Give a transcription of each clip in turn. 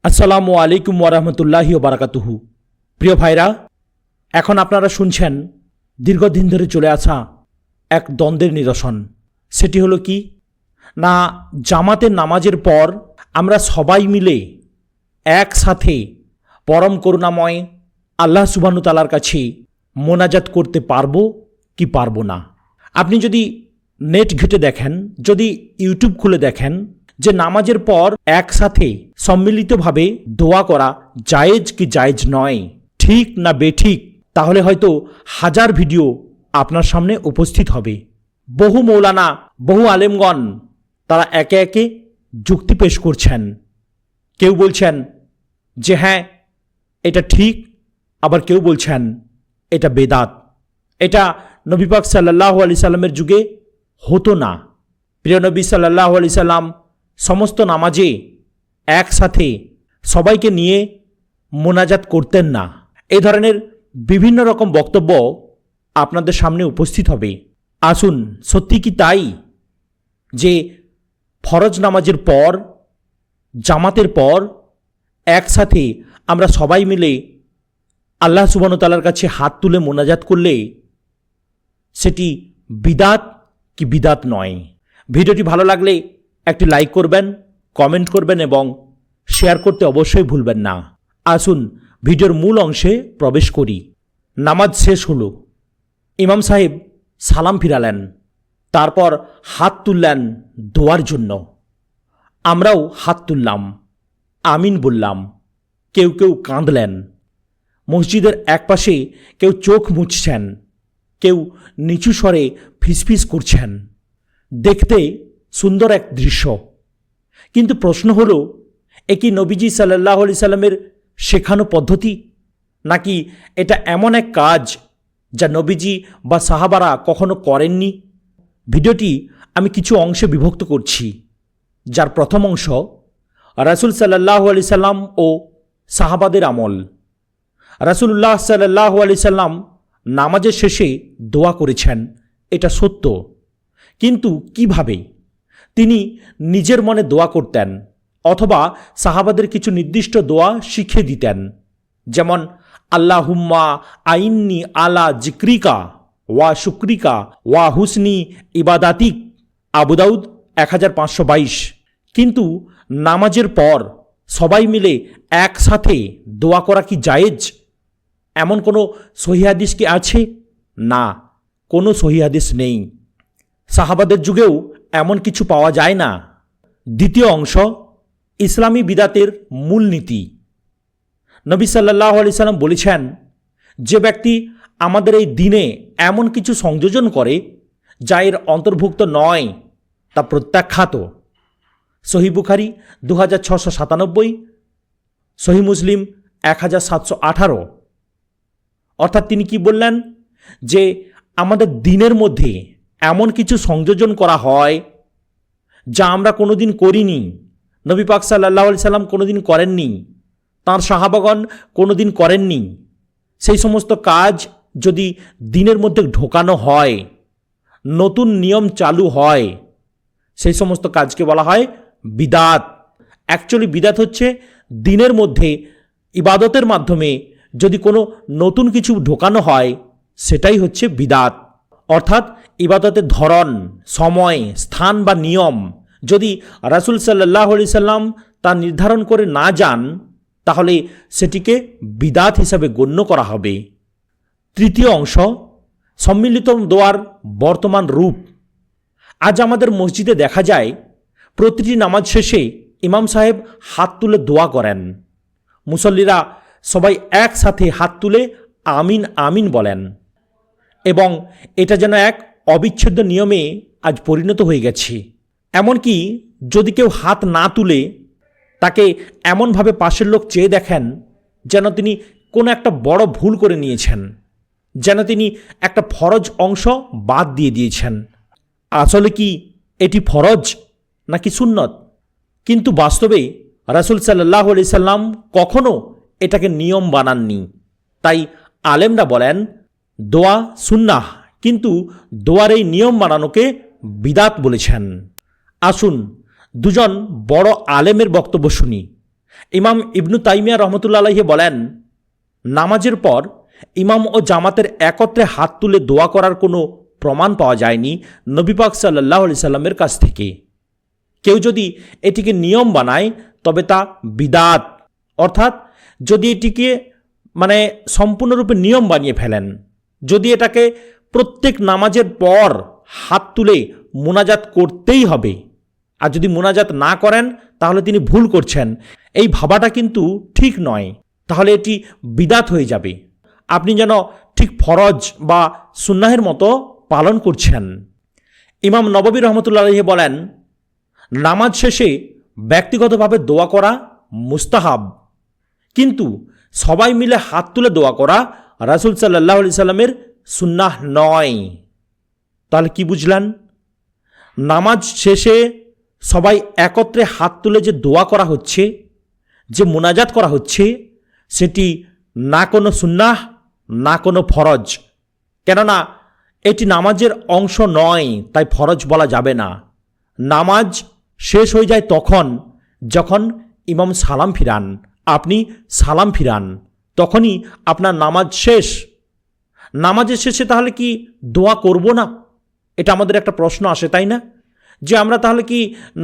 আসসালামু আলাইকুম ওয়ারাহমাতুল্লাহি ওয়া বারাকাতুহু। প্রিয় ভাইরা, এখন আপনারা শুনছেন দীর্ঘদিন ধরে চলে আসা এক দ্বন্দ্বের নিরসন। সেটি হলো কি না, জামাতের নামাজের পর আমরা সবাই মিলে একসাথে পরম করুণাময় আল্লাহ সুবহানাহু ওয়া তাআলার কাছে মোনাজাত করতে পারবো কি পারবো না। আপনি যদি নেট ঘেঁটে দেখেন, যদি ইউটিউব খুলে দেখেন যে নামাজের পর একসাথে সম্মিলিতভাবে দোয়া করা জায়েজ কি জায়েজ নয়, ঠিক না বেঠিক, তাহলে হয়তো হাজার ভিডিও আপনার সামনে উপস্থিত হবে। বহু মৌলানা, বহু আলেমগণ তারা একে একে যুক্তি পেশ করছেন। কেউ বলছেন যে হ্যাঁ এটা ঠিক, আবার কেউ বলছেন এটা বেদাত, এটা নবী পাক সাল্লাল্লাহু আলাইহি সাল্লামের যুগে হতো না। প্রিয় নবী সাল্লাল্লাহু আলাইহি সাল্লাম সমস্ত নামাজে একসাথে সবাইকে নিয়ে মোনাজাত করতেন না। এই ধরনের বিভিন্ন রকম বক্তব্য আপনাদের সামনে উপস্থিত হবে। আসুন, সত্যি কি তাই যে ফরজ নামাজের পর, জামাতের পর একসাথে আমরা সবাই মিলে আল্লাহ সুবহানাহু ওয়া তাআলার কাছে হাত তুলে মোনাজাত করলে সেটি বিদাত কি বিদাত নয়? ভিডিওটি ভালো লাগলে একটি লাইক করবেন, কমেন্ট করবেন এবং শেয়ার করতে অবশ্যই ভুলবেন না। আসুন ভিডিওর মূল অংশে প্রবেশ করি। নামাজ শেষ হলো, ইমাম সাহেব সালাম ফিরালেন, তারপর হাত তুললেন দোয়ার জন্য। আমরাও হাত তুললাম, আমিন বললাম। কেউ কেউ কাঁদলেন। মসজিদের একপাশে কেউ চোখ মুছছেন, কেউ নিচু স্বরে ফিসফিস করছেন। দেখতে সুন্দর এক দৃশ্য, কিন্তু প্রশ্ন হলো, এ কি নবীজি সাল্লাল্লাহু আলাইহি সাল্লামের শেখানো পদ্ধতি, নাকি এটা এমন এক কাজ যা নবীজি বা সাহাবারা কখনো করেননি? ভিডিওটি আমি কিছু অংশে বিভক্ত করছি, যার প্রথম অংশ রাসূল সাল্লাল্লাহু আলাইহি সাল্লাম ও সাহাবাদের আমল। রাসূলুল্লাহ সাল্লাল্লাহু আলাইহি সাল্লাম নামাজের শেষে দোয়া করেছেন, এটা সত্য, কিন্তু কিভাবে? তিনি নিজের মনে দোয়া করতেন অথবা সাহাবাদের কিছু নির্দিষ্ট দোয়া শিখিয়ে দিতেন, যেমন আল্লাহুম্মা আইন্নি আলা জিক্রিকা ওয়া শুক্রিকা ওয়া হুসনি ইবাদাতিক, আবু দাউদ 1522। কিন্তু নামাজের পর সবাই মিলে একসাথে দোয়া করা কি জায়েজ? এমন কোনো সহিহ হাদিস কি আছে? না, কোনো সহিহ হাদিস নেই। সাহাবাদের যুগেও এমন কিছু পাওয়া যায় না। দ্বিতীয় অংশ, ইসলামী বিদাতের মূলনীতি। নবী সাল্লাল্লাহু আলাইহি সাল্লাম বলেছেন, যে ব্যক্তি আমাদের এই দিনে এমন কিছু সংযোজন করে যা এর অন্তর্ভুক্ত নয়, তা প্রত্যাখ্যাত। সহিহ বুখারী 2697, সহিহ মুসলিম 1718। অর্থাৎ তিনি কি বললেন, যে আমাদের দিনের মধ্যে এমন কিছু সংযোজন করা হয় যা আমরা কোনোদিন করিনি, নবী পাক সাল্লাল্লাহু আলাইহি সাল্লাম কোনোদিন করেননি, তাঁর সাহাবাগণ কোনোদিন করেননি। সেই সমস্ত কাজ যদি দিনের মধ্যে ঢোকানো হয়, নতুন নিয়ম চালু হয়, সেই সমস্ত কাজকে বলা হয় বিদাত। অ্যাকচুয়ালি বিদাত হচ্ছে দিনের মধ্যে ইবাদতের মাধ্যমে যদি কোনো নতুন কিছু ঢোকানো হয়, সেটাই হচ্ছে বিদাত। অর্থাৎ ইবাদতের ধরন, সময়, স্থান বা নিয়ম যদি রাসূল সাল্লাল্লাহু আলাইহি সাল্লাম তা নির্ধারণ করে না যান, তাহলে সেটিকে বিদাত হিসাবে গণ্য করা হবে। তৃতীয় অংশ, সম্মিলিত দোয়ার বর্তমান রূপ। আজ আমাদের মসজিদে দেখা যায়, প্রতিটি নামাজ শেষে ইমাম সাহেব হাত তুলে দোয়া করেন। মুসল্লিরা সবাই একসাথে হাত তুলে আমিন আমিন বলেন, এবং এটা যেন এক অবিচ্ছেদ্য নিয়মে আজ পরিণত হয়ে গেছে। এমনকি যদি কেউ হাত না তুলে, তাকে এমনভাবে পাশের লোক চেয়ে দেখেন যেন তিনি কোনো একটা বড় ভুল করে নিয়েছেন, যেন তিনি একটা ফরজ অংশ বাদ দিয়ে দিয়েছেন। আসলে কি এটি ফরজ নাকি সুন্নত? কিন্তু বাস্তবে রাসূল সাল্লাল্লাহু আলাইহি সাল্লাম কখনো এটাকে নিয়ম বানাননি। তাই আলেমরা বলেন দোয়া সুন্নাহ, কিন্তু দোয়ার এই নিয়ম বানানোকে বিদাত বলেছেন। আসুন দুজন বড় আলেমের বক্তব্য শুনি, ইমাম ইবনু তাইমিয়া রহমতুল্লাহ আলাইহি বলেন, নামাজের পর ইমাম ও জামাতের একত্রে হাত তুলে দোয়া করার কোনো প্রমাণ পাওয়া যায়নি নবী পাক সাল্লাল্লাহু আলাইহি সাল্লামের কাছ থেকে। কেউ যদি এটিকে নিয়ম বানায় তবে তা বিদাত, অর্থাৎ যদি এটিকে সম্পূর্ণরূপে নিয়ম বানিয়ে ফেলেন, যদি এটাকে প্রত্যেক নামাজের পর হাত তুলে মোনাজাত করতেই হবে, আর যদি মোনাজাত না করেন তাহলে তিনি ভুল করছেন, এই ভাবাটা কিন্তু ঠিক নয়। তাহলে এটি বিদাত হয়ে যাবে, আপনি যেন ঠিক ফরজ বা সুন্নাহের মতো পালন করছেন। ইমাম নববী রহমতুল্লাহ আলাইহি বলেন, নামাজ শেষে ব্যক্তিগতভাবে দোয়া করা মুস্তাহাব, কিন্তু সবাই মিলে হাত তুলে দোয়া করা রাসূল সাল্লাল্লাহু আলাইহি সাল্লামের সুন্নাহ নয়। তাহলে কি বুঝলেন? নামাজ শেষে সবাই একত্রে হাত তুলে যে দোয়া করা হচ্ছে, যে মোনাজাত করা হচ্ছে, সেটি না কোনো সুন্নাহ না কোনো ফরজ। কেননা এটি নামাজের অংশ নয়, তাই ফরজ বলা যাবে না। নামাজ শেষ হয়ে যায় তখন যখন ইমাম সালাম ফিরান, আপনি সালাম ফিরান, তখনই আপনার নামাজ শেষ। নামাজের শেষে তাহলে কি দোয়া করব না? এটা আমাদের একটা প্রশ্ন আসে, তাই না? যে আমরা তাহলে কি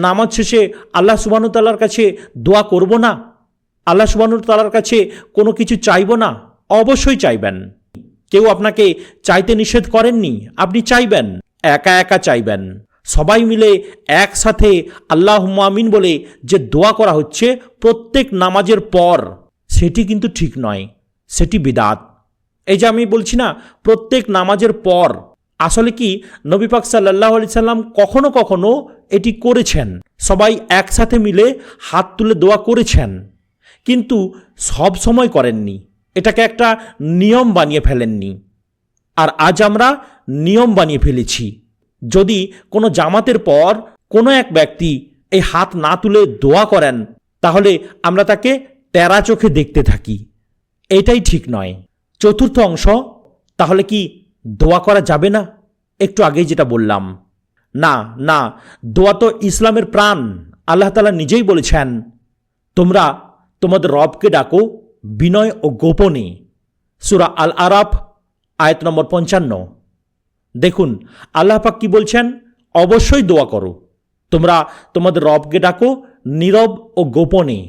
নামাজ শেষে আল্লাহ সুবহানাহু ওয়া তাআলার কাছে দোয়া করব না? আল্লাহ সুবহানাহু ওয়া তাআলার কাছে কোনো কিছু চাইব না? অবশ্যই চাইবেন। কেউ আপনাকে চাইতে নিষেধ করেননি, আপনি চাইবেন, একা একা চাইবেন। সবাই মিলে একসাথে আল্লাহুম্মা আমিন বলে যে দোয়া করা হচ্ছে প্রত্যেক নামাজের পর, সেটি কিন্তু ঠিক নয়, সেটি বিদআত। এই যে আমি বলছি না প্রত্যেক নামাজের পর, আসলে কি নবী পাক সাল্লাল্লাহু আলাইহি সাল্লাম কখনো কখনো এটি করেছেন, সবাই একসাথে মিলে হাত তুলে দোয়া করেছেন, কিন্তু সব সময় করেননি, এটাকে একটা নিয়ম বানিয়ে ফেলেননি। আর আজ আমরা নিয়ম বানিয়ে ফেলেছি। যদি কোনো জামাতের পর কোনো এক ব্যক্তি এই হাত না তুলে দোয়া করেন, তাহলে আমরা তাকে টেরা চোখে দেখতে থাকি, এটাই ঠিক নয়। চতুর্থ অংশ, তাহলে কি দোয়া করা যাবে না? একটু আগেই যেটা বললাম, না না, দোয়া তো ইসলামের প্রাণ। আল্লাহ তাআলা নিজেই বলেছেন, তোমরা তোমাদের রবকে ডাকো বিনয় ও গোপনে। সূরা আল আরাফ আয়াত নম্বর 55। দেখুন আল্লাহ পাক কি বলছেন, অবশ্যই দোয়া করো, তোমরা তোমাদের রবকে ডাকো নীরব ও গোপনে।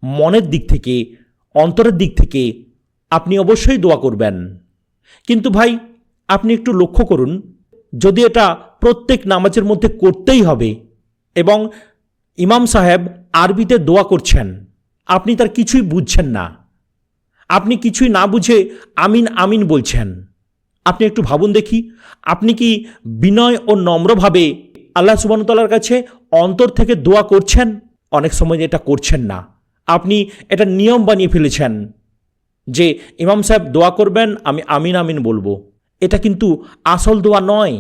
মনের দিক থেকে, অন্তরের দিক থেকে আপনি অবশ্যই দোয়া করবেন। কিন্তু ভাই আপনি একটু লক্ষ্য করুন, যদি এটা প্রত্যেক নামাজের মধ্যে করতেই হবে এবং ইমাম সাহেব আরবিতে দোয়া করছেন, আপনি তার কিছুই বুঝছেন না, আপনি কিছুই না বুঝে আমিন আমিন বলছেন, আপনি একটু ভাবুন দেখি, আপনি কি বিনয় ও নম্রভাবে আল্লাহ সুবহানাহু ওয়া তাআলার কাছে অন্তর থেকে দোয়া করছেন? অনেক সময় এটা করছেন না, আপনি এটা নিয়ম বানিয়ে ফেলেছেন যে ইমাম সাহেব দোয়া করবেন, আমি আমিন আমিন বলবো। এটা কিন্তু আসল দোয়া নয়।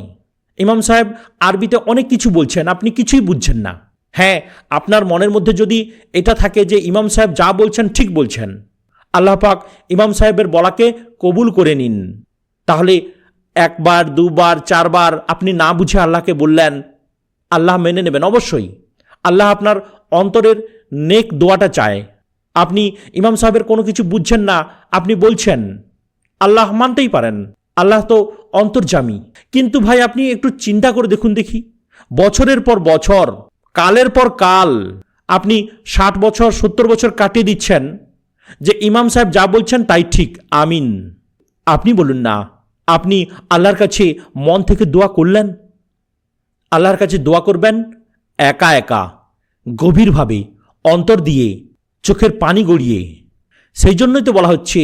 ইমাম সাহেব আরবিতে অনেক কিছু বলছেন, আপনি কিছুই বুঝছেন না। হ্যাঁ, আপনার মনের মধ্যে যদি এটা থাকে যে ইমাম সাহেব যা বলছেন ঠিক বলছেন, আল্লাহ পাক ইমাম সাহেবের বলাকে কবুল করে নিন, তাহলে একবার দুবার চারবার আপনি না বুঝে আল্লাহকে বললেন, আল্লাহ মেনে নেবেন অবশ্যই। আল্লাহ আপনার অন্তরের নেক দোয়াটা চায়। আপনি ইমাম সাহেবের কোনো কিছু বুঝছেন না, আপনি বলছেন, আল্লাহ মানতেই পারেন, আল্লাহ তো অন্তর্যামী। কিন্তু ভাই আপনি একটু চিন্তা করে দেখুন দেখি, বছরের পর বছর, কালের পর কাল, আপনি 60 বছর 70 বছর কাটিয়ে দিচ্ছেন যে ইমাম সাহেব যা বলছেন তাই ঠিক, আমিন। আপনি বলুন না, আপনি আল্লাহর কাছে মন থেকে দোয়া করলেন? আল্লাহর কাছে দোয়া করবেন একা একা, গভীরভাবে, অন্তর দিয়ে, চোখের পানি গড়িয়ে। সেই জন্যই তো বলা হচ্ছে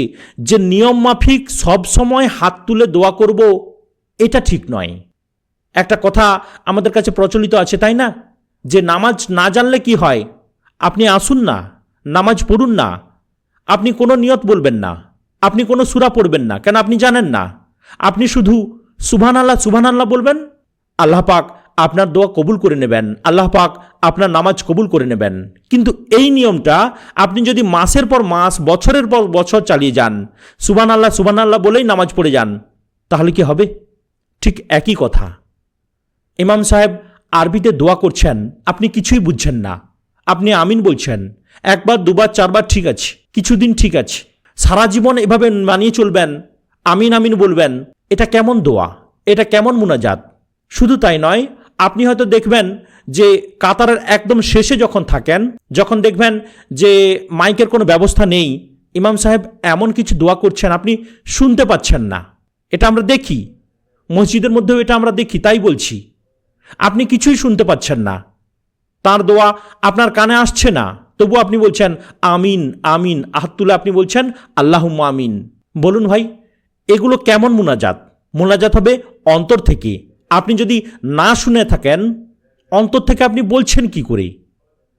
যে নিয়ম মাফিক সব সময় হাত তুলে দোয়া করব, এটা ঠিক নয়। একটা কথা আমাদের কাছে প্রচলিত আছে, তাই না, যে নামাজ না জানলে কি হয়, আপনি আসুন না, নামাজ পড়ুন না, আপনি কোনো নিয়ত বলবেন না, আপনি কোনো সূরা পড়বেন না, কেন আপনি জানেন না, আপনি শুধু সুবহানাল্লাহ সুবহানাল্লাহ বলবেন, আল্লাহ পাক আপনার দোয়া কবুল করে নেবেন, আল্লাহ পাক আপনার নামাজ কবুল করে নেবেন। কিন্তু এই নিয়মটা আপনি যদি মাসের পর মাস, বছরের পর বছর চালিয়ে যান, সুবহানাল্লাহ সুবহানাল্লাহ বলেই নামাজ পড়ে যান, তাহলে কি হবে? ঠিক একই কথা। ইমাম সাহেব আরবিতে দোয়া করছেন, আপনি কিছুই বুঝছেন না, আপনি আমিন বলছেন, একবার দুবার চারবার ঠিক আছে, কিছুদিন ঠিক আছে, সারা জীবন এভাবে মানিয়ে চলবেন, আমিন আমিন বলবেন, এটা কেমন দোয়া, এটা কেমন মুনাজাত? শুধু তাই নয়, আপনি হয়তো দেখবেন যে কাতারের একদম শেষে যখন থাকেন, যখন দেখবেন যে মাইকের কোনো ব্যবস্থা নেই, ইমাম সাহেব এমন কিছু দোয়া করছেন আপনি শুনতে পাচ্ছেন না। এটা আমরা দেখি, মসজিদের মধ্যেও এটা আমরা দেখি, তাই বলছি। আপনি কিছুই শুনতে পাচ্ছেন না, তার দোয়া আপনার কানে আসছে না, তবু আপনি বলছেন আমিন আমিন, হাত তুলে আপনি বলছেন আল্লাহুম্মা আমিন। বলুন ভাই, এগুলো কেমন মুনাজাত? মুনাজাত হবে অন্তর থেকে। আপনি যদি না শুনে থাকেন, অন্তর থেকে আপনি বলছেন কি করে,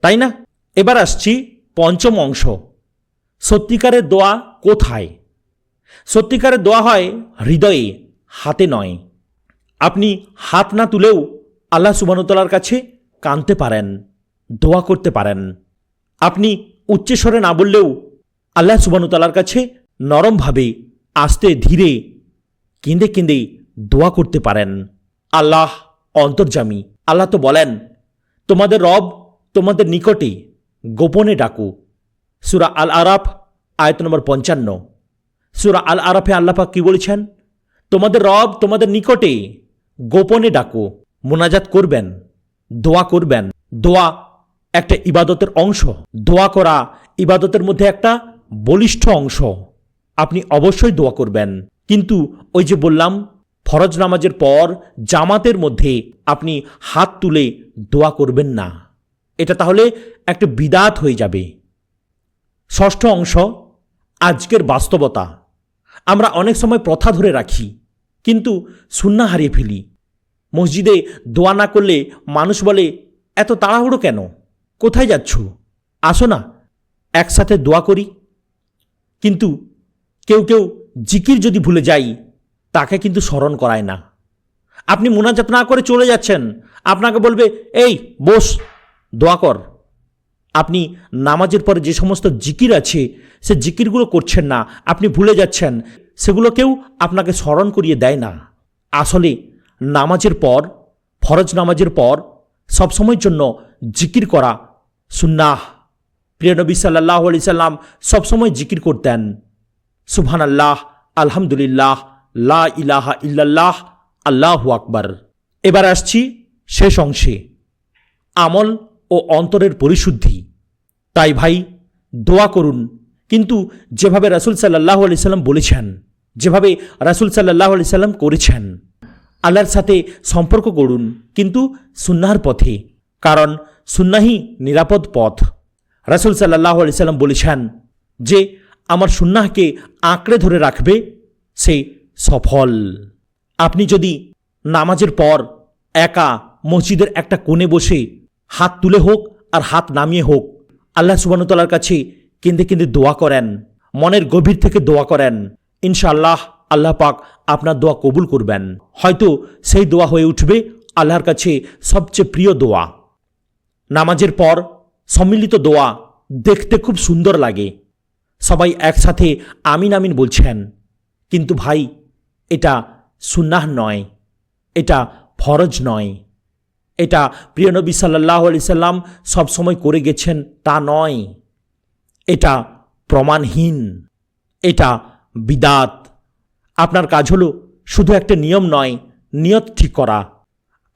তাই না? এবার আসছি পঞ্চম অংশ, সত্যিকারের দোয়া কোথায়? সত্যিকারের দোয়া হয় হৃদয়ে, হাতে নয়। আপনি হাত না তুলেও আল্লাহ সুবহানাহু ওয়া তাআলার কাছে কাঁদতে পারেন, দোয়া করতে পারেন। আপনি উচ্চস্বরে না বললেও আল্লাহ সুবহানাহু ওয়া তাআলার কাছে নরমভাবে, আস্তে ধীরে, কেঁদে কেঁদে দোয়া করতে পারেন। আল্লাহ অন্তর্যামী। আল্লাহ তো বলেন, তোমাদের রব তোমাদের নিকটে গোপনে ডাকো। সূরা আল আরাফ আয়াত নম্বর 55। সূরা আল আরাফে আল্লাহ পাক কি বলেছেন? তোমাদের রব তোমাদের নিকটে গোপনে ডাকো। মুনাজাত করবেন, দোয়া করবেন। দোয়া একটা ইবাদতের অংশ। দোয়া করা ইবাদতের মধ্যে একটা বলিষ্ঠ অংশ। আপনি অবশ্যই দোয়া করবেন, কিন্তু ওই যে বললাম, ফরজ নামাজের পর জামাতের মধ্যে আপনি হাত তুলে দোয়া করবেন না। এটা তাহলে একটা বিদাত হয়ে যাবে। ষষ্ঠ অংশ, আজকের বাস্তবতা। আমরা অনেক সময় প্রথা ধরে রাখি, কিন্তু সুন্নাহ হারিয়ে ফেলি। মসজিদে দোয়া না করলে মানুষ বলে, এত তাড়াহুড়ো কেন, কোথায় যাচ্ছ, আসো না একসাথে দোয়া করি। কিন্তু কেউ কেউ জিকির যদি ভুলে যাই, তাকে কিন্তু স্মরণ করায় না। আপনি মুনাজাত না করে চলে যাচ্ছেন, আপনাকে বলবে এই বস, দোয়া কর। আপনি নামাজের পরে যে সমস্ত জিকির আছে, সে জিকিরগুলো করছেন না, আপনি ভুলে যাচ্ছেন, সেগুলো কেউ আপনাকে স্মরণ করিয়ে দেয় না। আসলে নামাজের পর, ফরজ নামাজের পর সবসময়ের জন্য জিকির করা সুন্নাহ। প্রিয় নবী সাল্লাল্লাহু আলাইহি সাল্লাম সবসময় জিকির করতেন, সুবহানাল্লাহ, আলহামদুলিল্লাহ, লা ইলাহা ইল্লাল্লাহ, আল্লাহু আকবার। এবার আসছি শেষ অংশে, আমল ও অন্তরের পরিশুদ্ধি। তাই ভাই, দোয়া করুন, কিন্তু যেভাবে রাসূল সাল্লাল্লাহু আলাইহি সাল্লাম বলেছেন, যেভাবে রাসূল সাল্লাল্লাহু আলাইহি সাল্লাম করেছেন, আল্লাহর সাথে সম্পর্ক করুন, কিন্তু সুন্নাহর পথে, কারণ সুন্নাহই নিরাপদ পথ। রাসূল সাল্লাল্লাহু আলাইহি সাল্লাম বলেছেন যে আমার সুন্নাহকে আঁকড়ে ধরে রাখবে, সে সফল। আপনি যদি নামাজের পর একা মসজিদের একটা কোণে বসে হাত তুলে হোক আর হাত নামিয়ে হোক আল্লাহ সুবহানাহু ওয়া তাআলার কাছে কেঁদে কেঁদে দোয়া করেন, মনের গভীর থেকে দোয়া করেন, ইনশাআল্লাহ আল্লাহ পাক আপনার দোয়া কবুল করবেন। হয়তো সেই দোয়া হয়ে উঠবে আল্লাহর কাছে সবচেয়ে প্রিয় দোয়া। নামাজের পর সম্মিলিত দোয়া দেখতে খুব সুন্দর লাগে, সবাই একসাথে আমিন আমিন বলছেন, কিন্তু ভাই, এটা সুন্নাহ নয়, এটা ফরজ নয়, এটা প্রিয় নবী সাল্লাল্লাহু আলাইহি সাল্লাম সবসময় করে গেছেন তা নয়, এটা প্রমাণহীন, এটা বিদাত। আপনার কাজ হলো শুধু একটা নিয়ম নয়, নিয়ত ঠিক করা,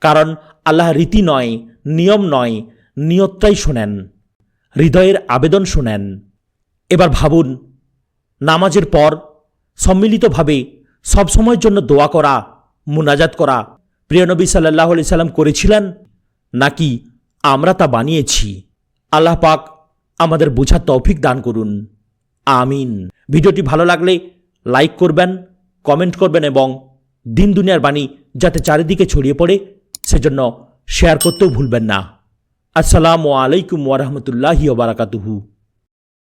কারণ আল্লাহ রীতি নয়, নিয়ম নয়, নিয়তটাই শোনেন, হৃদয়ের আবেদন শোনেন। এবার ভাবুন, নামাজের পর সম্মিলিতভাবে সবসময়ের জন্য দোয়া করা, মুনাজাত করা প্রিয় নবী সাল্লাল্লাহু আলাইহি সাল্লাম করেছিলেন, নাকি আমরা তা বানিয়েছি? আল্লাহ পাক আমাদের বোঝার তৌফিক দান করুন, আমিন। ভিডিওটি ভালো লাগলে লাইক করবেন, কমেন্ট করবেন এবং দিন দুনিয়ার বাণী যাতে চারিদিকে ছড়িয়ে পড়ে সেজন্য শেয়ার করতেও ভুলবেন না। আসসালামু আলাইকুম ওয়া রাহমাতুল্লাহি ওয়া বারাকাতুহু।